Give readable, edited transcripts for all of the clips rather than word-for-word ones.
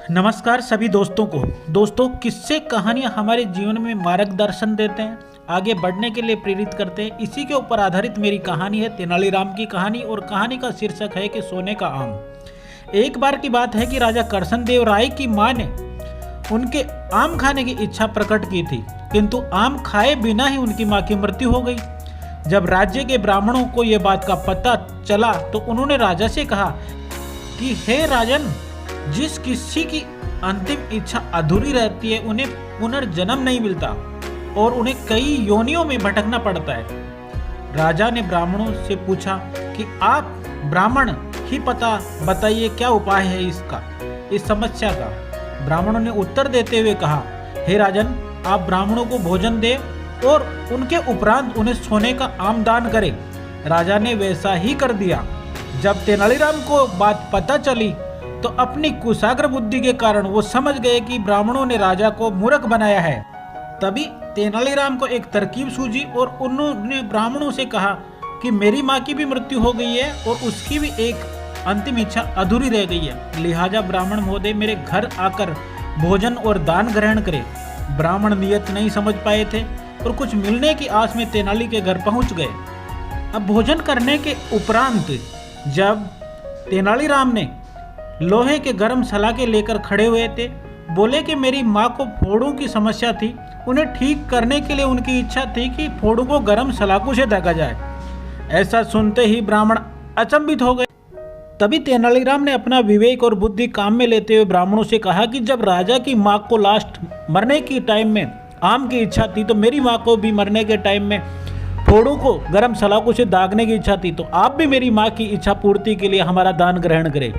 नमस्कार सभी दोस्तों को। दोस्तों, किस्से कहानियाँ हमारे जीवन में मार्गदर्शन देते हैं, आगे बढ़ने के लिए प्रेरित करते हैं। इसी के ऊपर आधारित मेरी कहानी है तेनालीराम की कहानी, और कहानी का शीर्षक है कि सोने का आम। एक बार की बात है कि राजा करसनदेव राय की माँ ने उनके आम खाने की इच्छा प्रकट की थी, किंतु आम खाए बिना ही उनकी माँ की मृत्यु हो गई। जब राज्य के ब्राह्मणों को यह बात का पता चला तो उन्होंने राजा से कहा कि हे राजन, जिस किसी की अंतिम इच्छा अधूरी रहती है उन्हें पुनर्जन्म नहीं मिलता और उन्हें कई योनियों में भटकना पड़ता है। राजा ने ब्राह्मणों से पूछा कि आप ब्राह्मण ही बताइए क्या उपाय है इस समस्या का। ब्राह्मणों ने उत्तर देते हुए कहा, हे राजन, आप ब्राह्मणों को भोजन दें और उनके उपरांत उन्हें सोने का आम दान करें। राजा ने वैसा ही कर दिया। जब तेनालीराम को बात पता चली तो अपनी कुशाग्र बुद्धि के कारण वो समझ गए कि ब्राह्मणों ने राजा को मूर्ख बनाया है। तभी तेनालीराम को एक तरकीब सूझी और उन्होंने ब्राह्मणों से कहा कि मेरी माँ की भी मृत्यु हो गई है और उसकी भी एक अंतिम इच्छा अधूरी रह गई है, लिहाजा ब्राह्मण महोदय मेरे घर आकर भोजन और दान ग्रहण करें। ब्राह्मण नियत नहीं समझ पाए थे और कुछ मिलने की आस में तेनाली के घर पहुंच गए। अब भोजन करने के उपरांत जब तेनालीराम ने लोहे के गर्म सलाखे लेकर खड़े हुए थे, बोले कि मेरी माँ को फोड़ों की समस्या थी, उन्हें ठीक करने के लिए उनकी इच्छा थी कि फोड़ों को गर्म सलाखों से ढका जाए। ऐसा सुनते ही ब्राह्मण अचंभित हो गए। तभी तेनालीराम ने अपना विवेक और बुद्धि काम में लेते हुए ब्राह्मणों से कहा कि जब राजा की माँ को लास्ट मरने की टाइम में आम की इच्छा थी, तो मेरी माँ को भी मरने के टाइम में फोड़ों को गर्म सलाखों से दागने की इच्छा थी, तो आप भी मेरी माँ की इच्छा पूर्ति के लिए हमारा दान ग्रहण करें।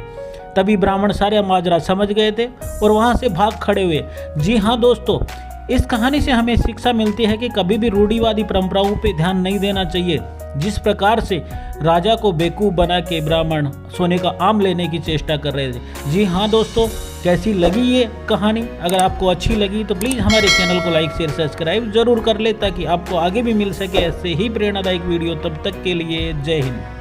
तभी ब्राह्मण सारे माजरा समझ गए थे और वहां से भाग खड़े हुए। जी हाँ दोस्तों, इस कहानी से हमें शिक्षा मिलती है कि कभी भी रूढ़िवादी परंपराओं पे ध्यान नहीं देना चाहिए। जिस प्रकार से राजा को बेवकूफ़ बना के ब्राह्मण सोने का आम लेने की चेष्टा कर रहे थे। जी हाँ दोस्तों, कैसी लगी ये कहानी? अगर आपको अच्छी लगी तो प्लीज़ हमारे चैनल को लाइक शेयर सब्सक्राइब जरूर कर ले, ताकि आपको आगे भी मिल सके ऐसे ही प्रेरणादायक वीडियो। तब तक के लिए जय हिंद।